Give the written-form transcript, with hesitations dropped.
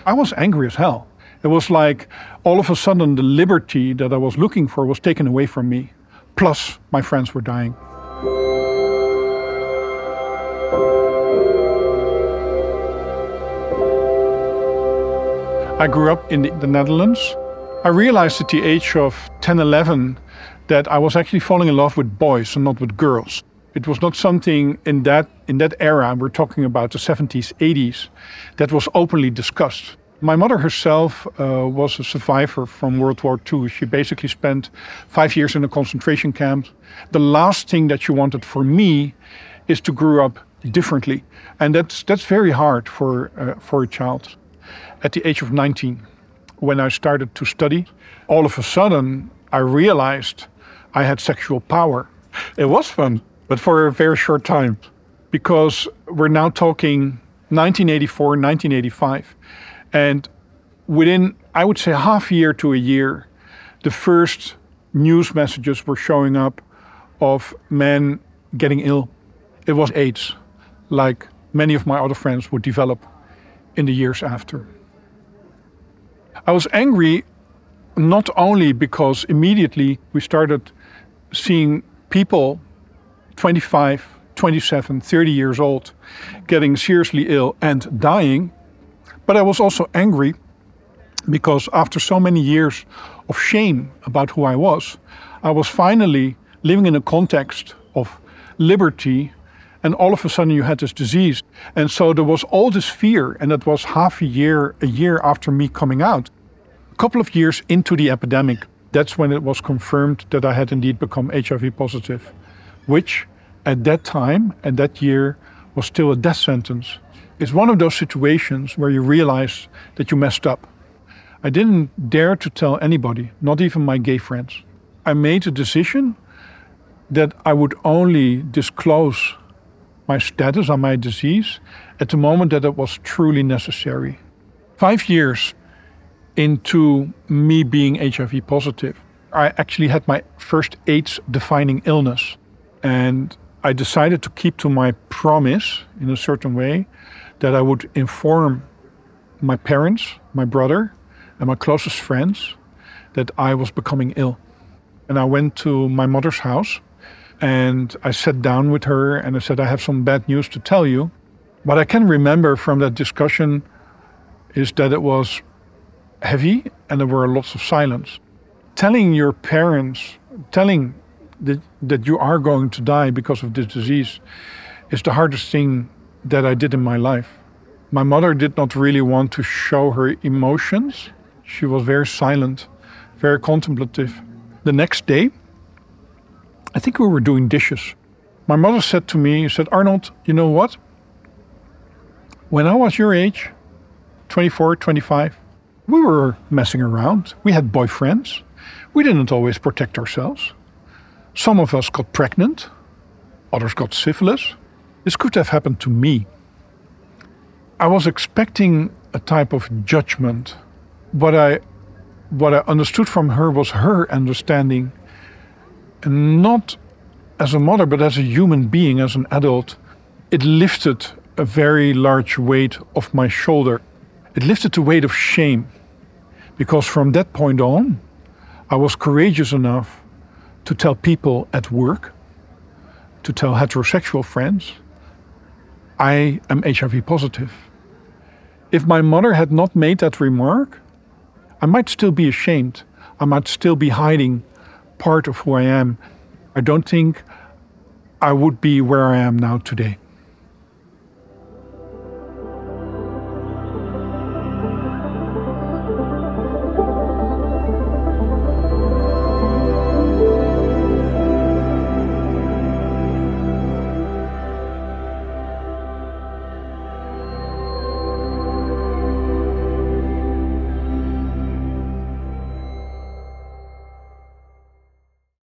I was angry as hell. It was like all of a sudden the liberty that I was looking for was taken away from me. Plus, my friends were dying. I grew up in the Netherlands. I realized at the age of 10, 11 that I was actually falling in love with boys and not with girls. It was not something in that era, we're talking about the 70s, 80s, that was openly discussed. My mother herself was a survivor from World War II. She basically spent 5 years in a concentration camp. The last thing that she wanted for me is to grow up differently. And that's very hard for a child. At the age of 19, when I started to study, all of a sudden I realized I had sexual power. It was fun, but for a very short time, because we're now talking 1984, 1985. And within, I would say, half a year to a year, the first news messages were showing up of men getting ill. It was AIDS, like many of my other friends would develop in the years after. I was angry not only because immediately we started seeing people 25, 27, 30 years old getting seriously ill and dying, but I was also angry because after so many years of shame about who I was finally living in a context of liberty, and all of a sudden you had this disease. And so there was all this fear, and it was half a year after me coming out. A couple of years into the epidemic, that's when it was confirmed that I had indeed become HIV positive, which at that time and that year was still a death sentence. It's one of those situations where you realize that you messed up. I didn't dare to tell anybody, not even my gay friends. I made a decision that I would only disclose my status on my disease at the moment that it was truly necessary. 5 years into me being HIV positive, I actually had my first AIDS-defining illness. And I decided to keep to my promise in a certain way that I would inform my parents, my brother, and my closest friends that I was becoming ill. And I went to my mother's house and I sat down with her and I said, I have some bad news to tell you. What I can remember from that discussion is that it was heavy and there were lots of silence. Telling your parents, telling that you are going to die because of this disease is the hardest thing that I did in my life. My mother did not really want to show her emotions. She was very silent, very contemplative. The next day, I think we were doing dishes. My mother said to me, she said, Arnold, you know what? When I was your age, 24, 25, we were messing around. We had boyfriends. We didn't always protect ourselves. Some of us got pregnant. Others got syphilis. This could have happened to me. I was expecting a type of judgment. What I understood from her was her understanding, and not as a mother, but as a human being, as an adult. It lifted a very large weight off my shoulder. It lifted the weight of shame, because from that point on, I was courageous enough to tell people at work, to tell heterosexual friends, I am HIV positive. If my mother had not made that remark, I might still be ashamed. I might still be hiding part of who I am. I don't think I would be where I am now today.